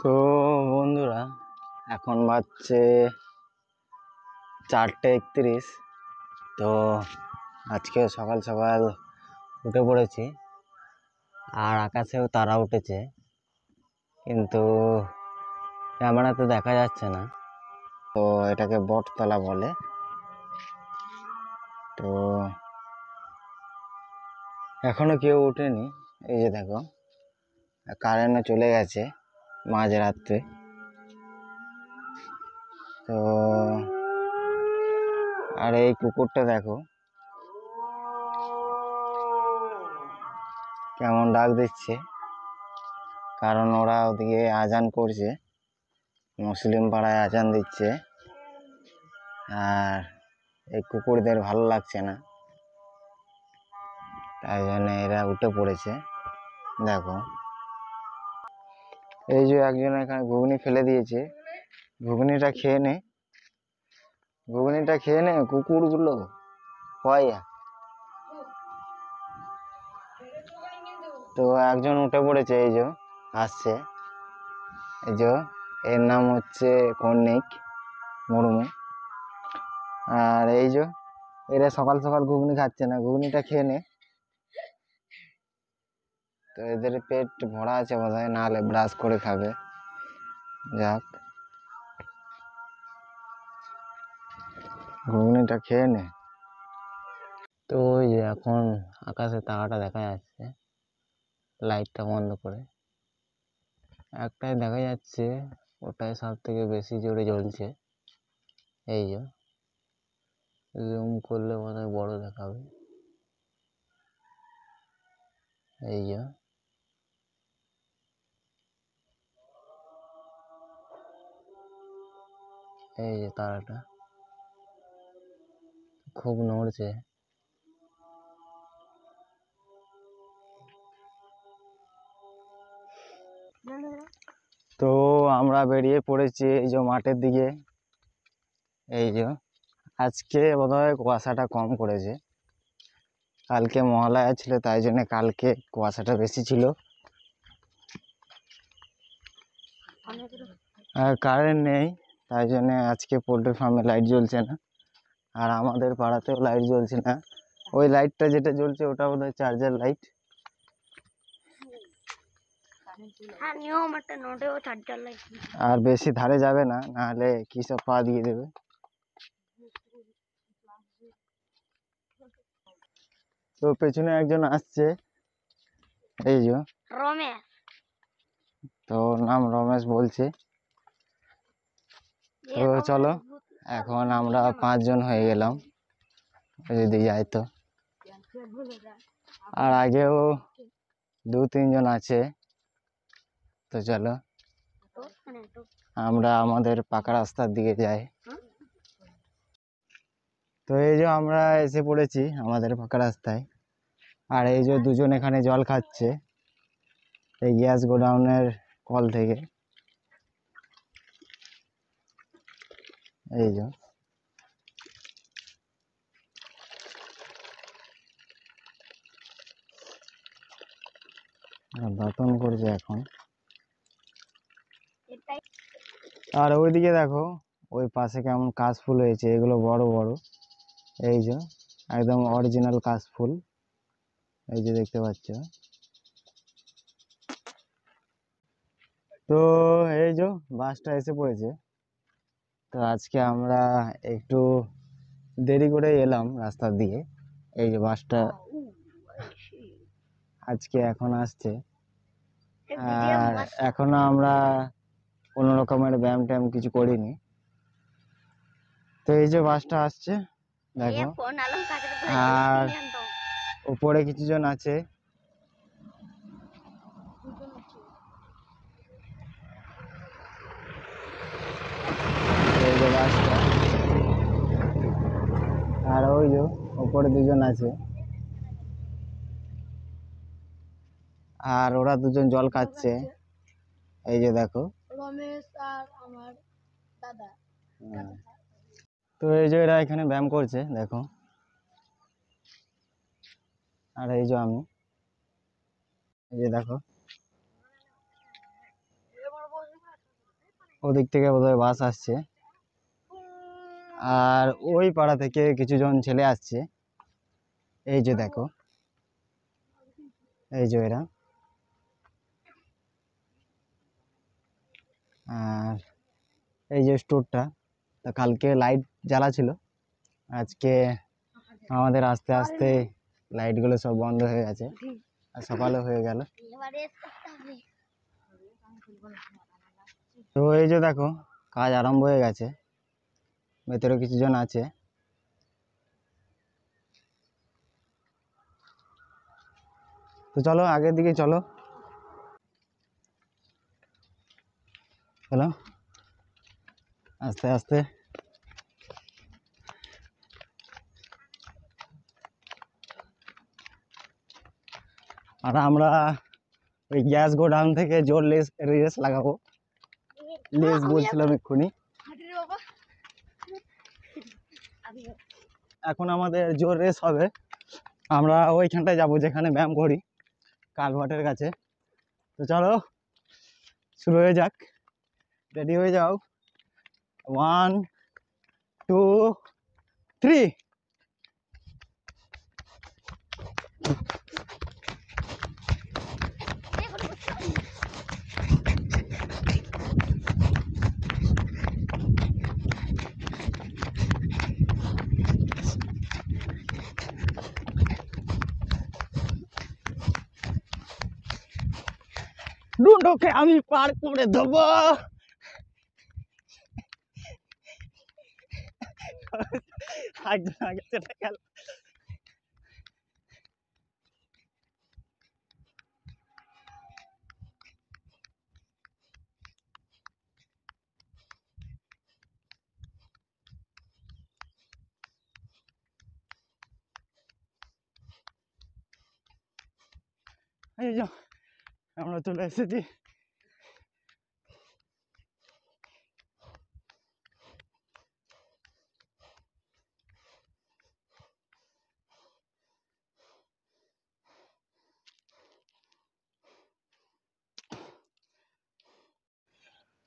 তো বন্ধুরা, এখন বাজছে 4:31। তো আজকে সকাল সকাল উঠে পড়েছি, আর আকাশেও তারা উঠেছে, কিন্তু ক্যামেরাতে দেখা যাচ্ছে না। তো এটাকে বটতলা বলে। তো এখনো কেউ ওঠেনি। এই যে দেখো, কারেন্টও চলে গেছে মাঝরাত্রে। তো আর এই কুকুরটা দেখো কেমন ডাক দিচ্ছে, কারণ ওরা ওদিকে আজান করছে, মুসলিম পাড়ায় আজান দিচ্ছে, আর এই কুকুরদের ভালো লাগছে না, তাই জন্য এরা উঠে পড়েছে। দেখো, এই যে একজন এখানে ঘুগনি ফেলে দিয়েছে, ঘুগনিটা খেয়ে নে, ঘুগনিটা খেয়ে নে, কুকুরগুলো হয়। তো একজন উঠে পড়েছে, এই যে আসছে, এই যে এর নাম হচ্ছে কর্ণিক মুর্মু। আর এই যে এরা সকাল সকাল ঘুগনি খাচ্ছে না, ঘুগনিটা খেয়ে নে। তো এদের পেট ভরা আছে বোধ হয়, নাহলে ব্রাশ করে খাবে। যাক, ঘুগনিটা খেয়ে নে। তো ওই যে এখন আকাশে তারাটা দেখা যাচ্ছে, লাইটটা বন্ধ করে একটাই দেখা যাচ্ছে, ওটাই সব থেকে বেশি জোরে জ্বলছে। এই যে জুম করলে মনে বড় দেখাবে। এই যে এই যে তারাটা খুব নড়ছে। তো আমরা বেরিয়ে পড়েছি এই যে মাঠের দিকে। এই যে আজকে বোধহয় কুয়াশাটা কম করেছে, কালকে মহালয়া ছিল, তাই জন্য কালকে কুয়াশাটা বেশি ছিল। আর কারেন্ট নেই, তাই জন্য আজকে পোল্ট্রি ফার্মে লাইট জ্বলছে না, আর আমাদের পাড়াতেও লাইট জ্বলছে না। ওই লাইটটা যেটা জ্বলছে ওটা বোধহয় চার্জার লাইট। আর বেশি ধারে যাবে না, নাহলে কি সব পা দিয়ে দেবে। তো পেছনে একজন আসছে, এই যে রমেশ, তো নাম রমেশ বলছে। তো চলো, এখন আমরা 5 জন হয়ে গেলাম যদি যাই তো, আর আগেও 2-3 জন আছে। তো চলো আমরা আমাদের পাকা রাস্তার দিকে যাই। তো এই যে আমরা এসে পড়েছি আমাদের পাকা রাস্তায়, আর এই যে দুজন এখানে জল খাচ্ছে এই গ্যাস গোডাউনের কল থেকে। এই যে দাঁতন করছে এখন। আর ওইদিকে দেখো, ওই পাশে কেমন কাশফুল হয়েছে, এগুলো বড় বড়। এই যে একদম অরিজিনাল কাশফুল, এই যে দেখতে পাচ্ছ। তো এই যে বাসটা এসে পড়েছে। তো আজকে আমরা একটু দেরি করে এলাম রাস্তার দিকে। এই যে বাসটা আজকে এখন আসছে, আর এখনো আমরা কোনো রকমের ব্যায়াম ট্যায়াম কিছু করিনি। তো এই যে বাসটা আসছে দেখো, আর উপরে কিছু জন আছে। এই যে বাসটা, আর ওই যে উপরে 2 জন আছে, আর ওরা 2জন জল খাচ্ছে। এই যে দেখো রমেশ আর আমার দাদা। তো এই যে এরা এখানে ব্যায়াম করছে দেখো, আর এই যে আমি, এই যে দেখো। ওদিক থেকে বোধহয় বাস আসছে, আর ওই পাড়া থেকে কিছুজন ছেলে আসছে। এই যে দেখো, এই যে এরা। আর এই যে স্টোরটা, তা কালকে লাইট জ্বালা ছিল, আজকে আমাদের আস্তে আস্তে লাইটগুলো সব বন্ধ হয়ে গেছে, আর সকালও হয়ে গেল। তো এই যে দেখো, কাজ আরম্ভ হয়ে গেছে, ভেতরে কিছুজন আছে। তো চলো আগের দিকে চলো, চলো আস্তে আস্তে। আর আমরা ওই গ্যাস গোডাউন থেকে জোর রেস লাগাবো, লেস বলছিলাম এক্ষুনি। এখন আমাদের জোর রেস হবে, আমরা ওইখানটায় যাবো যেখানে ব্যায়াম করি, কালভার্টের কাছে। তো চলো শুরু হয়ে যাক, রেডি হয়ে যাও, 1 2 3। ডুন্ডোকে আমি পার করে দেবো। একজন আগে চলে গেল। এই যে আমরা চলে এসেছি।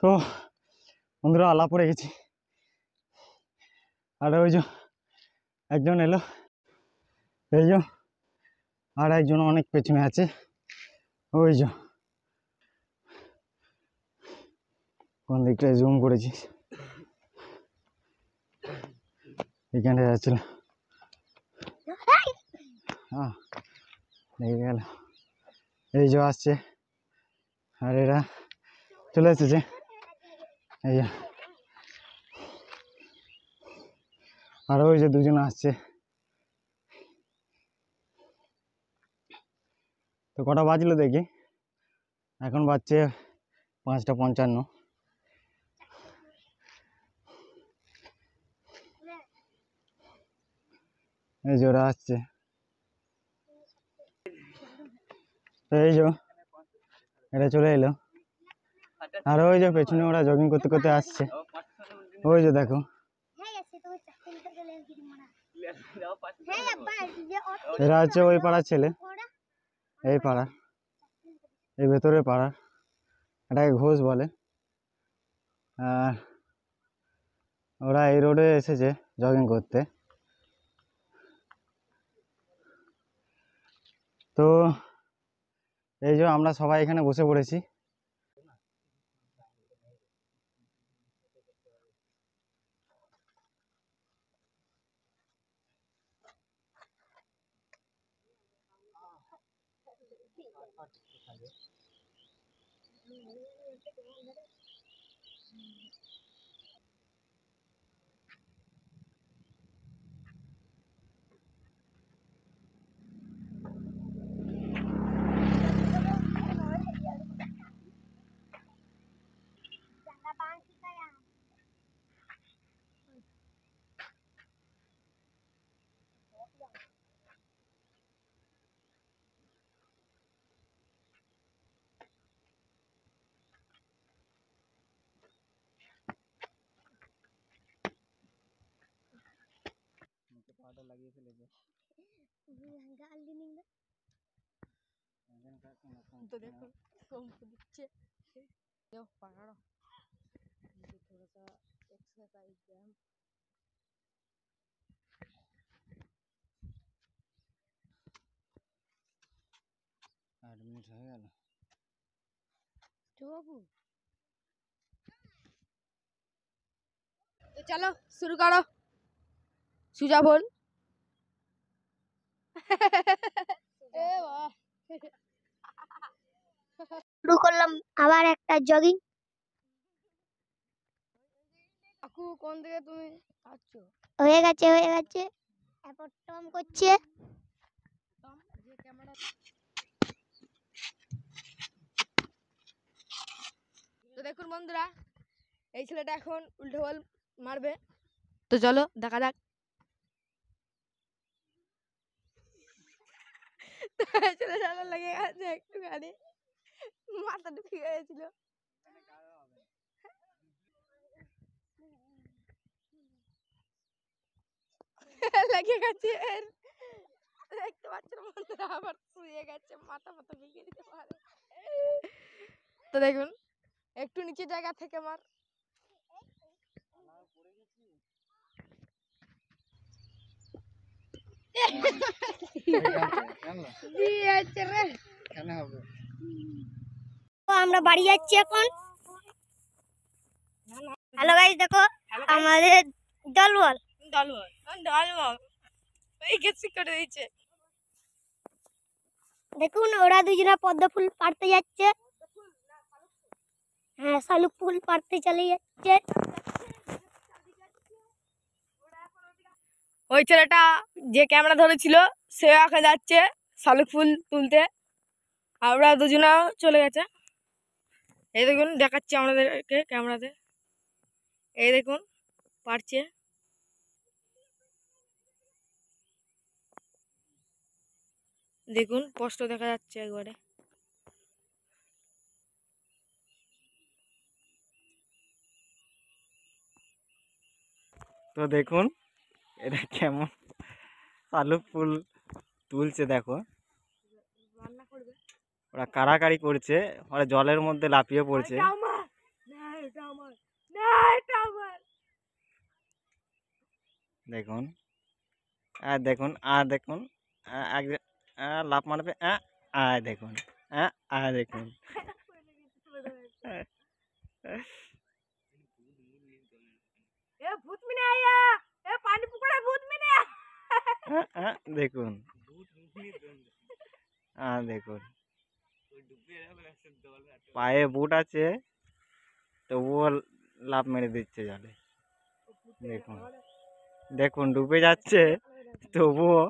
তো বন্ধুরা আলা পড়ে গেছি, আর ওই যে একজন এলো, এই যে আর একজন অনেক পেছনে আছে, ওই যে কোন দিকটায় জুম করেছি, এখানে যাচ্ছিল। হ্যাঁ লেগে গেল। এই যে আসছে, আর এরা চলে এসেছে, এই যে। আর ওই যে দুজন আসছে। তো কটা বাজলো দেখি, এখন বাজছে 5টা 55। এই যে ওরা আসছে, এই যে এটা চলে এলো, আর ওই যে পেছনে ওরা জগিং করতে করতে আসছে, ওই যে দেখো। এরা হচ্ছে ওই পাড়ার ছেলে, এই পাড়া, এই ভেতরের পাড়া, এটাকে ঘোষ বলে। আর ওরা এই রোডে এসেছে জগিং করতে। তো এই যে আমরা সবাই এখানে বসে পড়েছি। পাটা লাগিয়ে ফেলেছে, তো দেখো দিচ্ছে পাড়া। थोड़ा सा एक्सरसाइज व्यायाम 8 মিনিট হয়ে গেল। तो चलो शुरू करो सुजा बोल শুরু করলাম আবার একটা জগিং। কাকু কোন দিকে তুমি যাচ্ছ? হয়ে গেছে এখন টম করছে। যে ক্যামেরা তো দেখুন বন্ধুরা এই ছেলেটা এখন উল্টো বল মারবে, তো চলো দেখা যাক। ছেলে জানা লেগে গেছে একটুখানি, মাথা ঢুকে গেছিল। লেগে গেছে এর, দেখতে পাচ্ছেন বন্ধুরা আবার শুয়ে গেছে, মাথা ভেঙে দিতে পারে। তো দেখুন একটু নিচে জায়গা থেকে মার। তো আমরা বাড়ি যাচ্ছি এখন। হ্যালো গাইস, দেখো আমাদের দলবল দেখুন ওরা দুজনা পদ্ম ফুল পাড়তে যাচ্ছে। হ্যাঁ, শালুক ফুল পাড়তে চলে যাচ্ছে। ওই ছেলেটা যে ক্যামেরা ধরেছিল সে এখন যাচ্ছে শালুক ফুল তুলতে, আর ওরা দুজনা চলে গেছে। এই দেখুন দেখাচ্ছি আমাদেরকে ক্যামেরাতে, এই দেখুন পারছে। দেখুন স্পষ্ট দেখা যাচ্ছে একবারে। তো দেখুন এটা কেমন শালুক ফুল তুলছে, দেখো ওরা কাড়াকাড়ি করছে, ওরা জলের মধ্যে লাফিয়ে পড়ছে। দেখুন দেখুন দেখুন লাফ মারবে, দেখুন দেখুন দেখুন দেখুন পায়ে বুট আছে তবুও লাফ মেরে দিচ্ছে জলে। দেখুন দেখুন ডুবে যাচ্ছে তবুও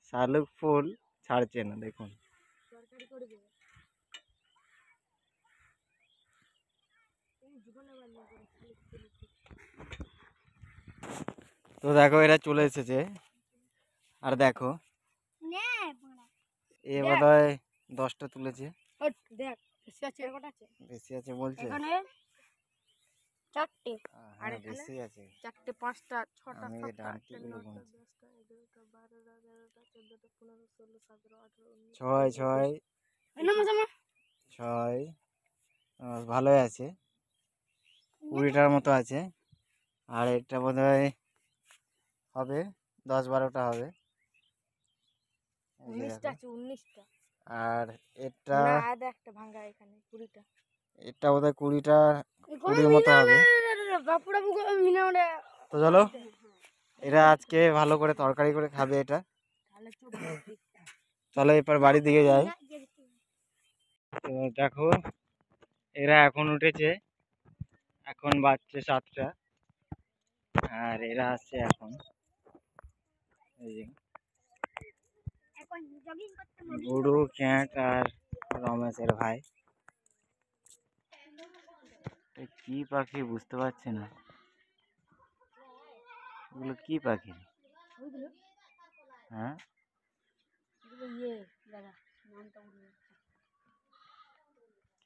শালুক ফুল ছাড়ছে না। দেখুন তো দেখো এরা চলে এসেছে, আর দেখো এ বোধহয় 10টা তুলেছে, বেশি আছে বলছে। চারটে আর হ্যাঁ বেশি আছে, 4টে 5টা 6টা আমি 7টা ডানটিগুলো 8টা 9টা গুনছি। 10টা 11টা 12টা 13টা 14টা 15 16 17 18 19 ছয় ছয় 6 ভালোই আছে, 20টার মতো আছে। আর এটা বোধহয় হবে 10-12টা হবে। এই যে 19টা দেখো। আছে 19টা। আর এটা না আদা একটা ভাঙা এখানে 20টা। এটা বোধহয় 20র মতো হবে। তো চলো এরা আজকে ভালো করে তরকারি করে খাবে এটা। চলো এরপর বাড়ির দিকে যাই। তো দেখো এরা এখন উঠেছে, এখন বাজছে 7টা, আর এরা আসছে এখন। এই যে গুরু ক্যাট আর রমেশের ভাই। কি পাখি বুঝতে পারছি না, এগুলো কি পাখি? হ্যাঁ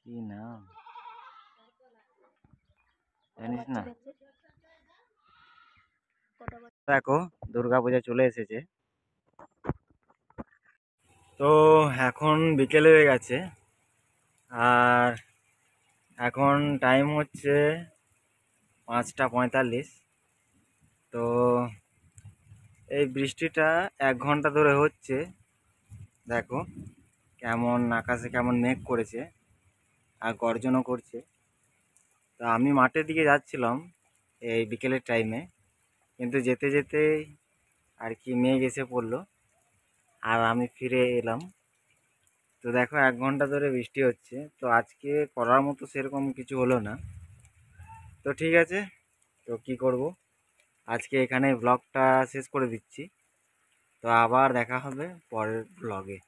কি নাম জানিস না? দেখো দুর্গাপূজা চলে এসেছে, তো এখন বিকেল হয়ে গেছে, আর এখন টাইম হচ্ছে 5:45। তো এই বৃষ্টিটা 1 ঘন্টা ধরে হচ্ছে। দেখো কেমন আকাশে কেমন মেঘ করেছে আর গর্জনও করছে। তো আমি মাঠের দিকে যাচ্ছিলাম এই বিকেলের টাইমে, কিন্তু যেতে যেতে আর কি মেঘ এসে পড়লো আর আমি ফিরে এলাম। তো দেখো 1 ঘন্টা ধরে বৃষ্টি হচ্ছে, তো আজকে করার মতো সেরকম কিছু হলো না। তো ঠিক আছে, তো কি করব, আজকে এখানে ব্লগটা শেষ করে দিচ্ছি। তো আবার দেখা হবে পরের ব্লগে।